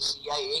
CIA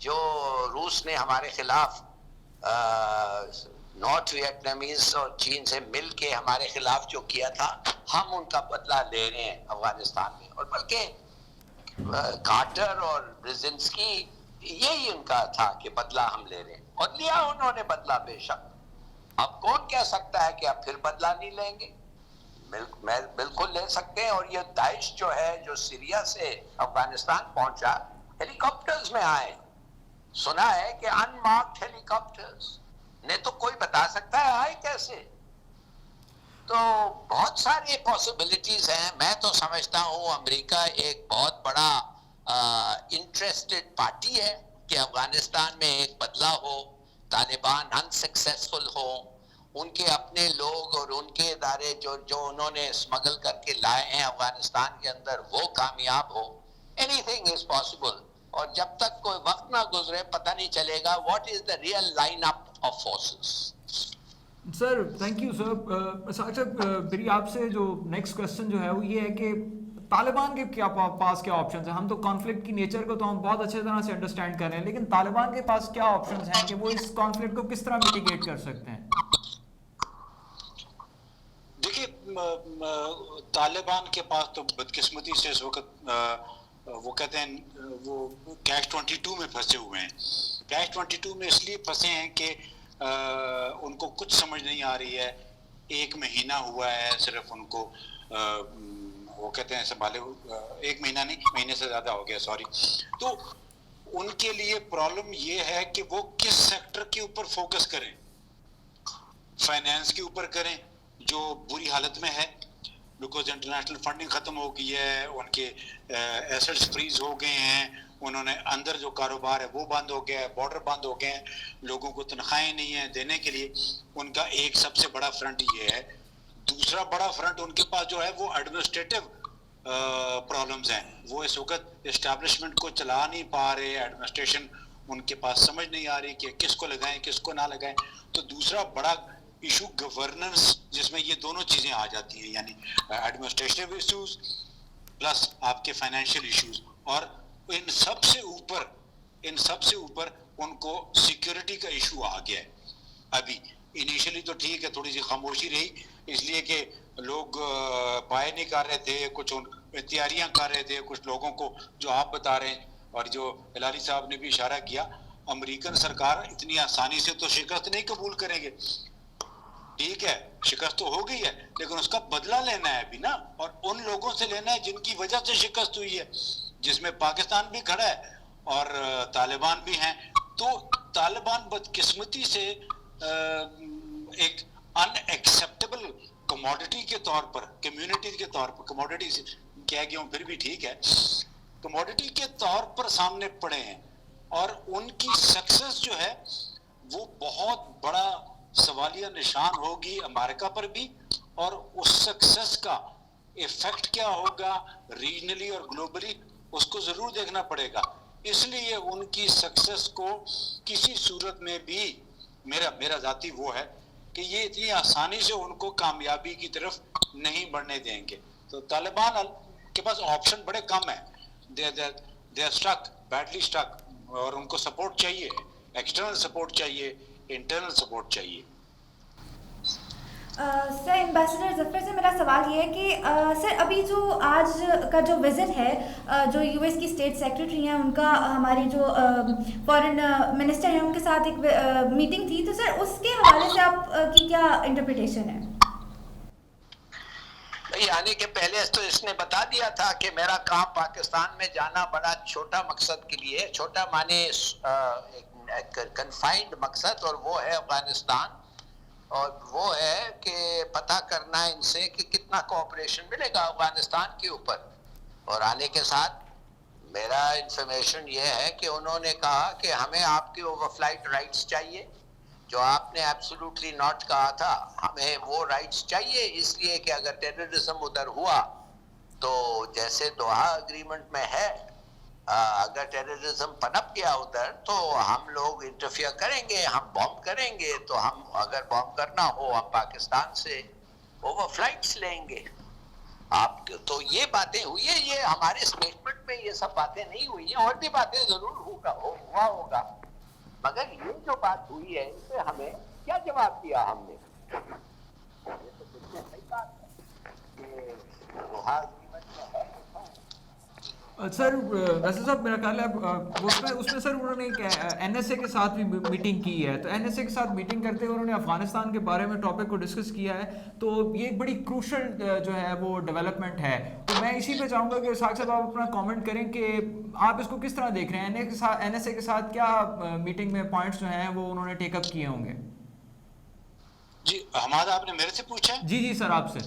جو روس نے ہمارے خلاف نارتھ ویتنامیز اور چین سے مل کے ہمارے خلاف جو کیا تھا، ہم ان کا بدلہ لے رہے ہیں افغانستان میں. اور بلکہ کارٹر اور برزنسکی یہی ان کا تھا کہ بدلہ ہم لے رہے ہیں، اور لیا انہوں نے بدلہ بے شک. اب کون کہہ سکتا ہے کہ اب پھر بدلہ نہیں لیں گے؟ بالکل لے سکتے ہیں. اور یہ داعش جو ہے جو سیریا سے افغانستان پہنچا ہیلی کاپٹرز میں آئے، سنا ہے کہ ان مارکڈ ہیلی کاپٹرز نے، تو کوئی بتا سکتا ہے آئے کیسے؟ تو بہت ساری پاسبلٹیز ہیں. میں تو سمجھتا ہوں امریکہ ایک بہت بڑا انٹرسٹڈ پارٹی ہے کہ افغانستان میں ایک بدلہ ہو، طالبان انسکسیسفل ہو، ان کے اپنے لوگ اور ان کے ادارے جو انہوں نے اسمگل کر کے لائے ہیں افغانستان کے اندر وہ کامیاب ہو. Anything is possible. اور جب تک کوئی وقت نہ گزرے پتہ نہیں چلے گا what is the real line up of forces. Sir thank you sir. صاحب میری آپ سے جو نیکسٹ کوشچن جو ہے وہ یہ ہے کہ طالبان کے کیا پاس کیا آپشنز ہیں؟ ہم تو کانفلکٹ کی نیچر کو تو ہم بہت اچھے طرح سے انڈرسٹینڈ کر رہے ہیں، لیکن طالبان کے پاس کیا آپشنز ہیں کہ وہ اس کانفلکٹ کو کس طرح میٹیگیٹ کر سکتے ہیں؟ دیکھیے طالبان کے پاس تو بدقسمتی سے اس وقت وہ کہتے ہیں وہ کیش 22 میں پھنسے ہوئے ہیں. کیش 22 میں اس لیے پھنسے ہیں کہ ان کو کچھ سمجھ نہیں آ رہی ہے. 1 مہینہ ہوا ہے صرف ان کو وہ کہتے ہیں سنبھالے، 1 مہینہ نہیں، مہینے سے زیادہ ہو گیا، سوری. تو ان کے لیے پرابلم یہ ہے کہ وہ کس سیکٹر کے اوپر فوکس کریں. فائنینس کے اوپر کریں جو بری حالت میں ہے، بیکاز انٹرنیشنل فنڈنگ ختم ہو گئی ہے، ان کے ایسٹس فریز ہو گئے ہیں، انہوں نے اندر جو کاروبار ہے وہ بند ہو گیا ہے، بارڈر بند ہو گئے ہیں، لوگوں کو تنخواہیں نہیں ہیں دینے کے لیے. ان کا ایک سب سے بڑا فرنٹ یہ ہے. دوسرا بڑا فرنٹ ان کے پاس جو ہے وہ ایڈمنسٹریٹو پرابلمز ہیں. وہ اس وقت اسٹیبلشمنٹ کو چلا نہیں پا رہے، ایڈمنسٹریشن ان کے پاس سمجھ نہیں آ رہی کہ کس کو لگائیں کس کو نہ لگائیں. تو دوسرا بڑا ایشو گورننس، جس میں یہ دونوں چیزیں آ جاتی ہیں، یعنی ایڈمنسٹریٹو ایشوز پلس آپ کے فائنینشیل ایشوز. اور ان سب سے اوپر ان کو سیکیورٹی کا ایشو آ گیا ہے. ابھی انیشلی تو ٹھیک ہے تھوڑی سی خاموشی رہی، اس لیے کہ لوگ بائے نہیں کر رہے تھے، کچھ تیاریاں کر رہے تھے کچھ لوگوں کو جو آپ بتا رہے ہیں. اور جو ہلالی صاحب نے بھی اشارہ کیا، امریکن سرکار اتنی آسانی سے تو شکست نہیں قبول کریں گے. ٹھیک ہے شکست تو ہو گئی ہے، لیکن اس کا بدلہ لینا ہے ابھی نا، اور ان لوگوں سے لینا ہے جن کی وجہ سے شکست ہوئی ہے، جس میں پاکستان بھی کھڑا ہے اور طالبان بھی ہیں. تو طالبان بدقسمتی سے ایک ان ایکسیپٹیبل کموڈٹی کے طور پر، کمیونٹی کے طور پر، کموڈٹی سے کہہ گیا ہوں پھر بھی ٹھیک ہے، کموڈٹی کے طور پر سامنے پڑے ہیں. اور ان کی سکسس جو ہے وہ بہت بڑا سوالیہ نشان ہوگی امریکہ پر بھی، اور اس سکسس کا ایفیکٹ کیا ہوگا ریجنلی اور گلوبلی اس کو ضرور دیکھنا پڑے گا. اس لیے ان کی سکسس کو کسی صورت میں بھی میرا ذاتی وہ ہے کہ یہ اتنی آسانی سے ان کو کامیابی کی طرف نہیں بڑھنے دیں گے. تو طالبان کے پاس آپشن بڑے کم ہیں. They are stuck, badly stuck, اور ان کو سپورٹ چاہیے، ایکسٹرنل سپورٹ چاہیے، انٹرنل سپورٹ چاہیے. سر ایمبیسڈر ظفر سے میرا سوال یہ ہے کہ سر ابھی جو آج کا جو وزٹ ہے، جو یو ایس کی اسٹیٹ سیکریٹری ہیں ان کا ہماری جو فارن منسٹر ہیں ان کے ساتھ ایک میٹنگ تھی، تو سر اس کے حوالے سے آپ کی کیا انٹرپریٹیشن ہے؟ آنے کے پہلے تو اس نے بتا دیا تھا کہ میرا کام پاکستان میں جانا بڑا چھوٹا مقصد کے لیے، چھوٹا مانے کنفائنڈ مقصد، اور وہ ہے افغانستان، اور وہ ہے کہ پتہ کرنا ان سے کہ کتنا کوآپریشن ملے گا افغانستان کے اوپر. اور آنے کے ساتھ میرا انفارمیشن یہ ہے کہ انہوں نے کہا کہ ہمیں آپ کے اوور فلائٹ رائٹس چاہیے، جو آپ نے ایبسولوٹلی ناٹ کہا تھا، ہمیں وہ رائٹس چاہیے، اس لیے کہ اگر ٹیررزم ادھر ہوا تو جیسے دوحہ اگریمنٹ میں ہے، اگر ٹیررزم پنپ گیا ادھر تو ہم لوگ انٹرفیئر کریں گے، ہم بوم کریں گے. تو ہم اگر بوم کرنا ہو ہم پاکستان سے اوور فلائٹس لیں گے. آپ تو یہ باتیں ہوئی ہیں, یہ ہمارے اسٹیٹمنٹ میں یہ سب باتیں نہیں ہوئی ہیں, اور بھی باتیں ضرور ہوا ہوگا, مگر یہ جو بات ہوئی ہے اس سے ہمیں کیا جواب دیا ہم نے؟ یہ تو بالکل صحیح بات ہے کہ دوحہ اگریمنٹ جو ہے سر ویسے صاحب میرا خیال ہے اس میں سر انہوں نے این ایس اے کے ساتھ بھی میٹنگ کی ہے, تو این ایس اے کے ساتھ میٹنگ کرتے ہوئے انہوں نے افغانستان کے بارے میں ٹاپک کو ڈسکس کیا ہے, تو یہ ایک بڑی کروشل جو ہے وہ ڈیولپمنٹ ہے. تو میں اسی پہ چاہوں گا کہ ساق صاحب آپ اپنا کامنٹ کریں کہ آپ اس کو کس طرح دیکھ رہے ہیں, این ایس اے کے ساتھ کیا میٹنگ میں پوائنٹس جو ہیں وہ انہوں نے ٹیک اپ کیے ہوں گے؟ جی حماد آپ نے میرے سے پوچھا؟ جی سر آپ سے.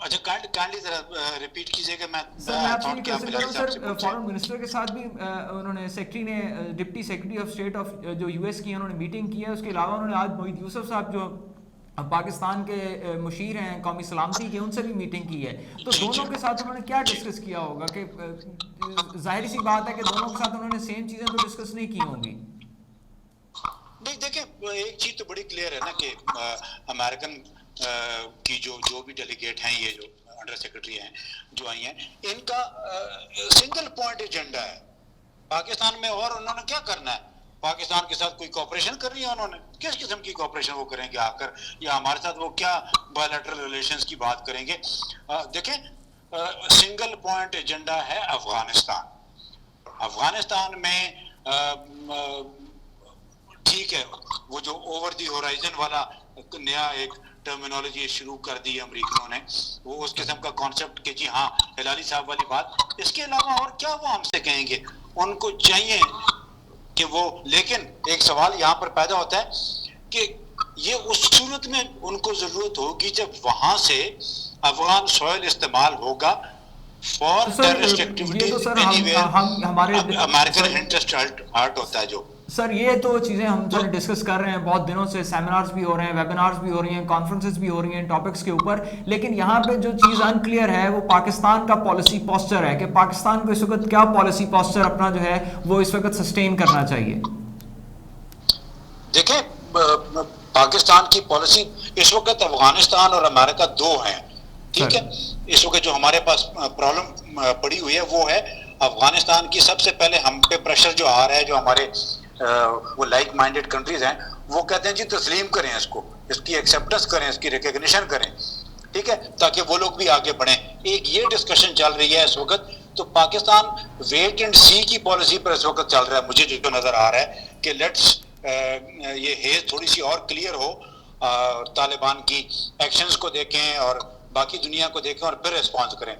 اچھا کائنڈلی ذرا ریپیٹ کیجئے کہ میں آپ سے یہ کوشچن کر رہا ہوں سر, فارن منسٹر کے ساتھ بھی انہوں نے سیکرٹری نے deputy secretary of state of جو یو ایس کی انہوں نے میٹنگ کی ہے, اس کے علاوہ انہوں نے آج محیط یوسف صاحب جو پاکستان کے مشیر ہیں قومی سلامتی کے, ان سے بھی میٹنگ کی ہے, تو دونوں کے ساتھ انہوں نے کیا ڈسکس کیا ہوگا؟ کہ ظاہری سی بات ہے کہ دونوں کے ساتھ انہوں نے سیم چیزیں تو ڈسکس نہیں کی ہوں گی. نہیں دیکھیں ایک چیز تو بڑی کلیئر ہے نا کہ امریکن کی جو بھی ڈیلیگیٹ ہیں, یہ جو انڈر سیکرٹری ہیں جو آئی ہیں, ان کا سنگل پوائنٹ ایجنڈا ہے پاکستان میں, اور انہوں نے کیا کرنا ہے, پاکستان کے ساتھ کوئی کوپریشن کرنی ہے انہوں نے, کس قسم کی کوپریشن وہ کریں گے آ کر, یا ہمارے ساتھ وہ کیا بائیلیٹرل ریلیشنز کی بات کریں گے؟ دیکھیں سنگل پوائنٹ ایجنڈا ہے افغانستان. افغانستان میں ٹھیک ہے وہ جو اوور دی ہورائزن والا نیا ایک ٹرمینالوجی شروع کر دی امریکنوں نے, وہ اس قسم کا کانسیپٹ کہ جی ہاں ہلالی صاحب والی بات, اس کے علاوہ اور کیا وہ ہم سے کہیں گے؟ ان کو چاہیے کہ وہ, لیکن ایک سوال یہاں پر پیدا ہوتا ہے کہ یہ اس صورت میں ان کو ضرورت ہوگی جب وہاں سے افغان سوئل استعمال ہوگا for terrorist activities any where, American interest hurt ہوتا ہے جو. سر یہ تو چیزیں ہم سر ڈسکس کر رہے ہیں بہت دنوں سے, سیمینارز بھی ہو رہے ہیں, ویبینارز بھی ہو رہی ہیں, کانفرنسز بھی ہو رہی ہیں ٹاپکس کے اوپر, لیکن یہاں پہ جو چیز ان کلیئر ہے وہ پاکستان کا پالیسی پوسچر ہے کہ پاکستان کو اس وقت کیا پالیسی پوسچر اپنا جو ہے وہ اس وقت سسٹین کرنا چاہیے. دیکھیں پاکستان کی پالیسی اس وقت افغانستان اور امریکہ دو ہیں, ٹھیک ہے. اس وقت جو ہمارے پاس پرابلم پڑی ہوئی ہے وہ ہے افغانستان کی. سب سے پہلے ہم پہ پریشر جو آ رہا ہے, جو ہمارے وہ لائک مائنڈیڈ کنٹریز ہیں وہ کہتے ہیں جی تسلیم کریں اس کو, اس کی ایکسیپٹنس کریں, اس کی ریکگنیشن کریں, ٹھیک ہے, تاکہ وہ لوگ بھی آگے بڑھیں. ایک یہ ڈسکشن چل رہی ہے اس وقت. تو پاکستان ویٹ اینڈ سی کی پالیسی پر اس وقت چل رہا ہے. مجھے جو نظر آ رہا ہے کہ لیٹس یہ ہیز تھوڑی سی اور کلیئر ہو, طالبان کی ایکشنز کو دیکھیں اور باقی دنیا کو دیکھیں اور پھر ریسپانس کریں.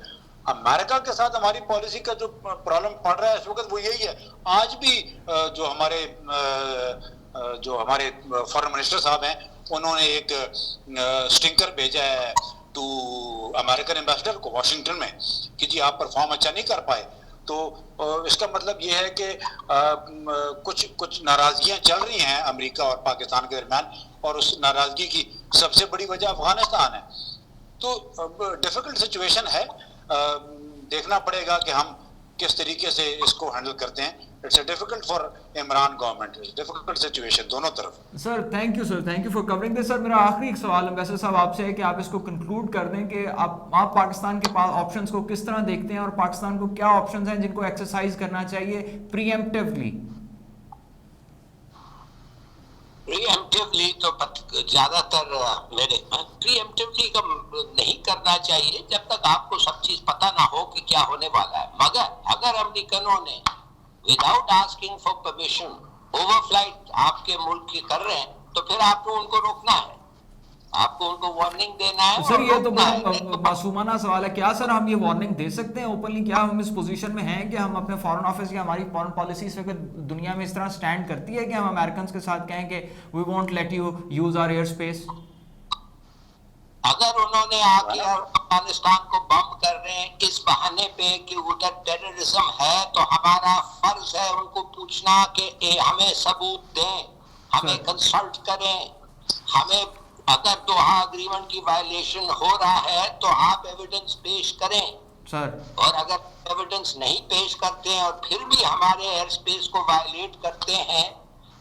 امریکہ کے ساتھ ہماری پالیسی کا جو پرابلم پڑ رہا ہے اس وقت وہ یہی ہے. آج بھی جو ہمارے فارن منسٹر صاحب ہیں انہوں نے ایک اسٹنکر بھیجا ہے ٹو امریکن ایمبیسڈر کو واشنگٹن میں کہ جی آپ پرفارم اچھا نہیں کر پائے. تو اس کا مطلب یہ ہے کہ کچھ ناراضگیاں چل رہی ہیں امریکہ اور پاکستان کے درمیان, اور اس ناراضگی کی سب سے بڑی وجہ افغانستان ہے. تو ڈیفیکلٹ سچویشن ہے, دیکھنا پڑے گا کہ ہم کس طریقے سے اس کو ہینڈل کرتے ہیں. It's a difficult for Imran government, difficult situation دونوں طرف. Sir thank you for covering this. Sir میرا آخری ایک سوال امبیسڈر صاحب آپ سے ہے کہ آپ اس کو کنکلوڈ کر دیں کہ آپ پاکستان کے پاس آپشنس کو کس طرح دیکھتے ہیں, اور پاکستان کو کیا آپشنز ہیں جن کو ایکسرسائز کرنا چاہیے پری ایمپٹیولی. پری ایمپٹیولی تو زیادہ تر میرے پری ایمپٹیولی کا نہیں کرنا چاہیے جب تک آپ کو سب چیز پتہ نہ ہو کہ کیا ہونے والا ہے. مگر اگر امریکنوں نے without asking for permission over flight آپ کے ملک کی کر رہے ہیں تو پھر آپ کو ان کو روکنا ہے, آپ کو ان کو وارننگ دینا ہے. سر یہ تو بڑا معصومانہ سوال ہے, کیا سر ہم یہ وارننگ دے سکتے ہیں اوپنلی؟ کیا ہم اس پوزیشن میں ہیں کہ ہم اپنے فارن آفس یا ہماری فارن پالیسی اس وقت دنیا میں اس طرح سٹینڈ کرتی ہے کہ ہم امریکنز کے ساتھ کہیں کہ we won't let you use our air space? اگر انہوں نے آ کے افغانستان کو بم کر رہے ہیں اس بہانے پہ کہ ادھر ٹیررزم ہے, تو ہمارا فرض ہے ان کو پوچھنا کہ ہمیں ثبوت دیں, ہمیں کنسلٹ کریں, ہمیں اگر دوحہ اگریمنٹ کی وائلیشن ہو رہا ہے تو آپ ایویڈنس پیش کریں. سر اور اگر ایویڈنس نہیں پیش کرتے ہیں اور پھر بھی ہمارے ایئر اسپیس کو وائلیٹ کرتے ہیں